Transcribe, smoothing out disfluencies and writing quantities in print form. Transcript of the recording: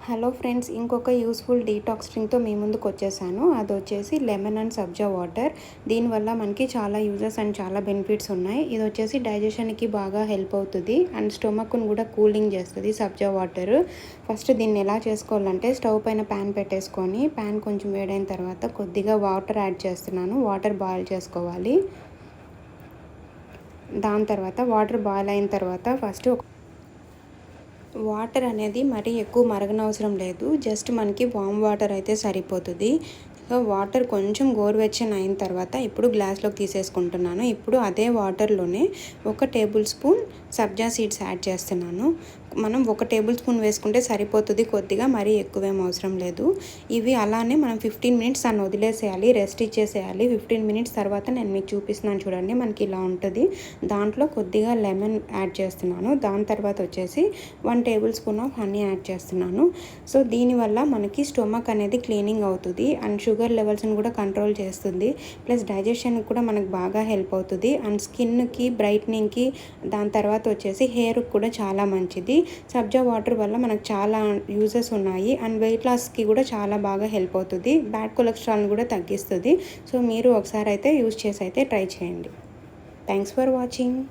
Hello friends, ఇంకొక useful detox డ్రింక్తో మీ ముందుకు వచ్చేసాను. అది వచ్చేసి లెమన్ అండ్ సబ్జా వాటర్. దీనివల్ల మనకి చాలా యూజెస్ అండ్ చాలా బెనిఫిట్స్ ఉన్నాయి. ఇది వచ్చేసి డైజెషన్కి బాగా హెల్ప్ అవుతుంది అండ్ స్టొమక్ను కూడా కూలింగ్ చేస్తుంది సబ్జా వాటర్. ఫస్ట్ దీన్ని ఎలా చేసుకోవాలంటే, స్టవ్ పైన ప్యాన్ పెట్టేసుకొని ప్యాన్ కొంచెం వేడైన తర్వాత కొద్దిగా వాటర్ యాడ్ చేస్తున్నాను. వాటర్ బాయిల్ చేసుకోవాలి. దాని తర్వాత వాటర్ బాయిల్ అయిన తర్వాత ఫస్ట్ వాటర్ అనేది మరీ ఎక్కువ మరగనవసరం లేదు. జస్ట్ మనకి వామ్ వాటర్ అయితే సరిపోతుంది. సో వాటర్ కొంచెం గోరువెచ్చని అయిన తర్వాత ఇప్పుడు గ్లాస్లోకి తీసేసుకుంటున్నాను. ఇప్పుడు అదే వాటర్లోనే 1 టేబుల్ స్పూన్ సబ్జా సీడ్స్ యాడ్ చేస్తున్నాను. మనం 1 టేబుల్ స్పూన్ వేసుకుంటే సరిపోతుంది, కొద్దిగా మరీ ఎక్కువేం అవసరం లేదు. ఇవి అలానే మనం 15 మినిట్స్ దాన్ని వదిలేసేయాలి, రెస్ట్ ఇచ్చేసేయాలి. 15 మినిట్స్ తర్వాత నేను మీకు చూపిస్తున్నాను చూడండి, మనకి ఇలా ఉంటుంది. దాంట్లో కొద్దిగా లెమన్ యాడ్ చేస్తున్నాను. దాని తర్వాత వచ్చేసి 1 table spoon of honey add చేస్తున్నాను. సో దీనివల్ల మనకి స్టొమక్ అనేది క్లీనింగ్ అవుతుంది అండ్ షుగర్ లెవెల్స్ని కూడా కంట్రోల్ చేస్తుంది. ప్లస్ డైజెషన్కి కూడా మనకు బాగా హెల్ప్ అవుతుంది అండ్ స్కిన్కి బ్రైట్నింగ్కి, దాని తర్వాత వచ్చేసి హెయిర్కి కూడా చాలా మంచిది. సబ్జా వాటర్ వల్ల మనకు చాలా యూజెస్ ఉన్నాయి అండ్ వెయిట్ లాస్కి కూడా చాలా బాగా హెల్ప్ అవుతుంది. బ్యాడ్ కొలెస్ట్రాల్ని కూడా తగ్గిస్తుంది. సో మీరు ఒకసారి అయితే యూజ్ చేసి అయితే ట్రై చేయండి. Thanks for watching.